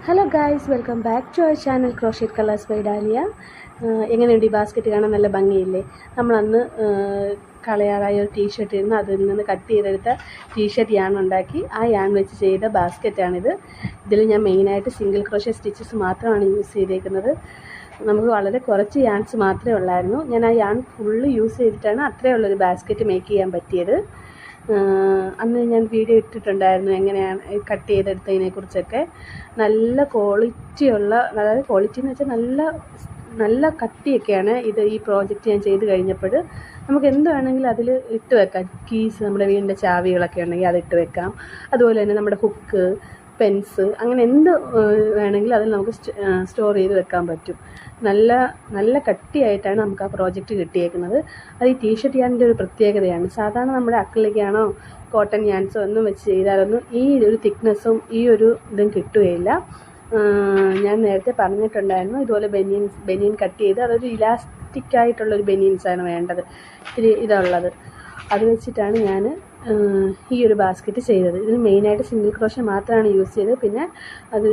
Hello guys, welcome back to our channel crochet colours by Dahlia. എങ്ങനെയുണ്ട് ഈ basket? കാണാൻ നല്ല ഭംഗിയില്ലേ? നമ്മളന്ന് കളയാറായ ഒരു ടീഷർട്ട് ഇരുന്ന് അതിൽ നിന്ന് കട്ട് ചെയ്തെടുത്ത ടീഷർട്ട് യാൺ ഉണ്ടാക്കി ആ യാൺ വെച്ച് ചെയ്ത ബാസ്ക്കറ്റാണിത്. ഇതിൽ ഞാൻ മെയിനായിട്ട് സിംഗിൾ ക്രോഷേ സ്റ്റിച്ചസ് മാത്രമാണ് യൂസ് ചെയ്തേക്കുന്നത്. നമുക്ക് വളരെ കുറച്ച് യാൺസ് മാത്രമേ ഉള്ളായിരുന്നു. ഞാൻ ആ യാൺ ഫുള്ള് യൂസ് ചെയ്തിട്ടാണ് അത്രയുള്ളൊരു ബാസ്ക്കറ്റ് മേക്ക് ചെയ്യാൻ പറ്റിയത്. അന്ന് ഞാൻ വീഡിയോ ഇട്ടിട്ടുണ്ടായിരുന്നു എങ്ങനെയാണ് കട്ട് ചെയ്തെടുത്തതിനെക്കുറിച്ചൊക്കെ. നല്ല ക്വാളിറ്റിയുള്ള, അതായത് ക്വാളിറ്റി എന്ന് വെച്ചാൽ നല്ല കട്ടിയൊക്കെയാണ് ഈ പ്രോജക്റ്റ് ഞാൻ ചെയ്ത് കഴിഞ്ഞപ്പോൾ. നമുക്ക് എന്ത് വേണമെങ്കിലും അതിൽ ഇട്ട് വെക്കാം. കീസ്, നമ്മുടെ വീടിൻ്റെ ചാവികളൊക്കെ ഉണ്ടെങ്കിൽ അതിട്ട് വെക്കാം. അതുപോലെ തന്നെ നമ്മുടെ ഹുക്ക്, പെൻസ്, അങ്ങനെ എന്ത് വേണമെങ്കിലും അതിൽ നമുക്ക് സ്റ്റോർ ചെയ്ത് വെക്കാൻ പറ്റും. നല്ല കട്ടിയായിട്ടാണ് നമുക്ക് ആ പ്രോജക്റ്റ് കിട്ടിയേക്കുന്നത്. അത് ഈ ടീഷർട്ട് യാണിൻ്റെ ഒരു പ്രത്യേകതയാണ്. സാധാരണ നമ്മുടെ അക്രിലിക്കാണോ കോട്ടൺ യാൻസോ ഒന്നും വെച്ച് ചെയ്താലൊന്നും ഈ ഒരു തിക്നെസ്സും ഈ ഒരു ഇതും കിട്ടുകയില്ല. ഞാൻ നേരത്തെ പറഞ്ഞിട്ടുണ്ടായിരുന്നു, ഇതുപോലെ ബനിയൻ കട്ട് ചെയ്ത് അതൊരു ഇലാസ്റ്റിക് ആയിട്ടുള്ളൊരു ബനിയൻസാണ് വേണ്ടത്. ഇത്തിരി ഇതുള്ളത് അത് വെച്ചിട്ടാണ് ഞാൻ ഈ ഒരു ബാസ്ക്കറ്റ് ചെയ്തത്. ഇതിന് മെയിനായിട്ട് സിംഗിൾ ക്രോഷേ മാത്രമാണ് യൂസ് ചെയ്തത്. പിന്നെ അത്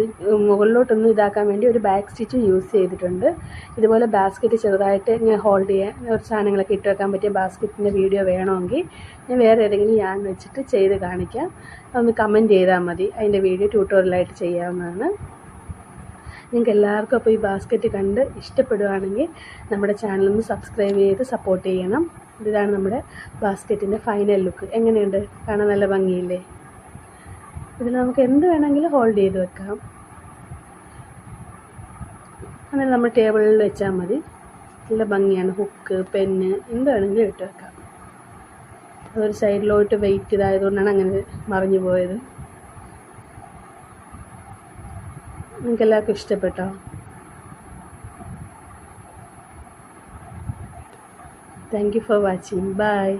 മുകളിലോട്ടൊന്നും ഇതാക്കാൻ വേണ്ടി ഒരു ബാക്ക് സ്റ്റിച്ചും യൂസ് ചെയ്തിട്ടുണ്ട്. ഇതുപോലെ ബാസ്ക്കറ്റ് ചെറുതായിട്ട് ഇങ്ങനെ ഹോൾഡ് ചെയ്യാൻ ഒരു സാധനങ്ങളൊക്കെ ഇട്ട് വെക്കാൻ പറ്റിയ ബാസ്ക്കറ്റിൻ്റെ വീഡിയോ വേണമെങ്കിൽ ഞാൻ വേറെ ഏതെങ്കിലും യാൺ വെച്ചിട്ട് ചെയ്ത് കാണിക്കാം. ഒന്ന് കമൻറ്റ് ചെയ്താൽ മതി. അതിൻ്റെ വീഡിയോ ട്യൂട്ടോറിയലായിട്ട് ചെയ്യാവുന്നതാണ്. നിങ്ങൾക്ക് എല്ലാവർക്കും അപ്പോൾ ഈ ബാസ്ക്കറ്റ് കണ്ട് ഇഷ്ടപ്പെടുകയാണെങ്കിൽ നമ്മുടെ ചാനലൊന്ന് സബ്സ്ക്രൈബ് ചെയ്ത് സപ്പോർട്ട് ചെയ്യണം. ഇതാണ് നമ്മുടെ ബാസ്ക്കറ്റിൻ്റെ ഫൈനൽ ലുക്ക്. എങ്ങനെയുണ്ട്? കാണാൻ നല്ല ഭംഗിയില്ലേ? ഇതിൽ നമുക്ക് എന്ത് വേണമെങ്കിലും ഹോൾഡ് ചെയ്ത് വെക്കാം. അങ്ങനെ നമ്മൾ ടേബിളിൽ വെച്ചാൽ മതി. നല്ല ഭംഗിയാണ്. ഹുക്ക്, പെന്ന്, എന്ത് വേണമെങ്കിലും ഇട്ട് വെക്കാം. അതൊരു സൈഡിലോട്ട് വെയിറ്റ് ഇതായതുകൊണ്ടാണ് അങ്ങനെ മറിഞ്ഞു പോയത്. നിങ്ങൾക്ക് എല്ലാവർക്കും ഇഷ്ടപ്പെട്ടോ? Thank you for watching. Bye.